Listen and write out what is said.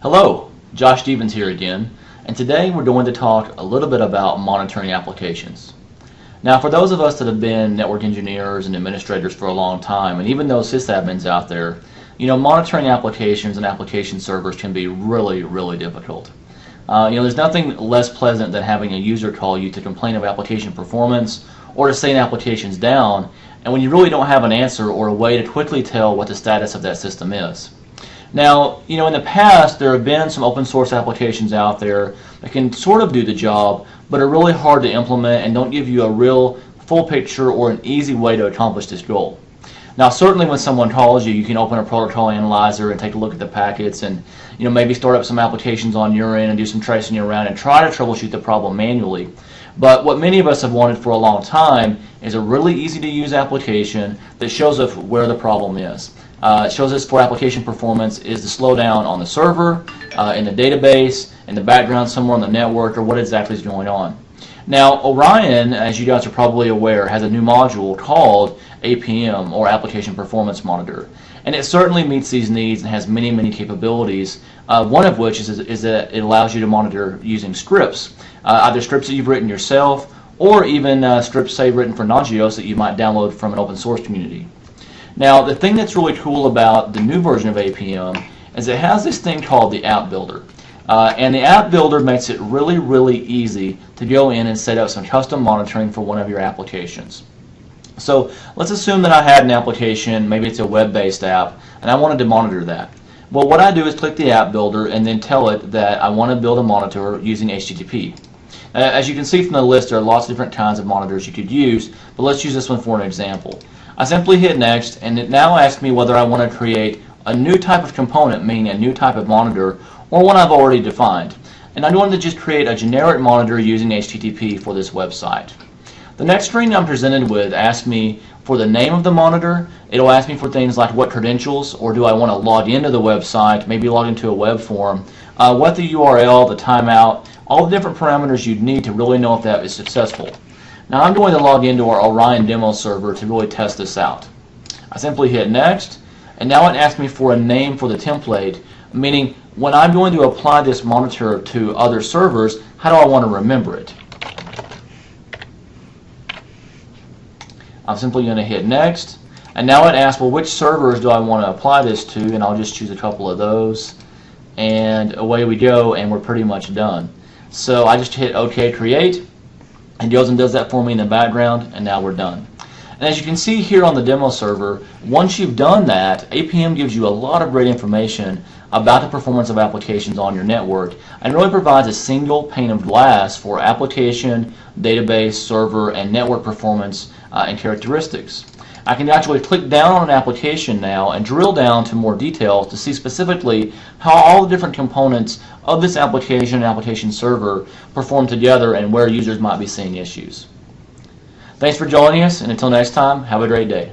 Hello, Josh Stevens here again, and today we're going to talk a little bit about monitoring applications. Now, for those of us that have been network engineers and administrators for a long time, and even those sysadmins out there, monitoring applications and application servers can be really difficult. There's nothing less pleasant than having a user call you to complain of application performance or to say an application's down, and when you really don't have an answer or a way to quickly tell what the status of that system is. Now, in the past there have been some open source applications out there that can sort of do the job, but are really hard to implement and don't give you a real full picture or an easy way to accomplish this goal. Now, certainly when someone calls you, you can open a protocol analyzer and take a look at the packets and maybe start up some applications on your end and do some tracing around and try to troubleshoot the problem manually. But what many of us have wanted for a long time is a really easy to use application that shows us where the problem is. It shows us for application performance is the slowdown on the server, in the database, in the background somewhere on the network, or what exactly is going on. Now, Orion, as you guys are probably aware, has a new module called APM, or Application Performance Monitor. And it certainly meets these needs and has many capabilities, one of which is that it allows you to monitor using scripts, either scripts that you've written yourself or even scripts, say, written for Nagios that you might download from an open source community. Now, the thing that's really cool about the new version of APM is it has this thing called the App Builder. And the App Builder makes it really easy to go in and set up some custom monitoring for one of your applications. So let's assume that I had an application, maybe it's a web-based app, and I wanted to monitor that. Well, what I do is click the App Builder and then tell it that I want to build a monitor using HTTP. As you can see from the list, there are lots of different kinds of monitors you could use, but let's use this one for an example. I simply hit Next, and it now asks me whether I want to create a new type of component, meaning a new type of monitor, or one I've already defined. And I'm going to just create a generic monitor using HTTP for this website. The next screen I'm presented with asks me for the name of the monitor. It'll ask me for things like what credentials, or do I want to log into the website, maybe log into a web form, what the URL, the timeout, all the different parameters you'd need to really know if that is successful. Now I'm going to log into our Orion demo server to really test this out. I simply hit Next, and now it asks me for a name for the template, meaning when I'm going to apply this monitor to other servers, how do I want to remember it? I'm simply going to hit Next, and now it asks, well, which servers do I want to apply this to, and I'll just choose a couple of those, and away we go, and we're pretty much done. So I just hit OK Create, and goes and does that for me in the background, and now we're done. And as you can see here on the demo server, once you've done that, APM gives you a lot of great information about the performance of applications on your network, and really provides a single pane of glass for application, database, server, and network performance and characteristics. I can actually click down on an application now and drill down to more details to see specifically how all the different components of this application and application server perform together and where users might be seeing issues. Thanks for joining us, and until next time, have a great day.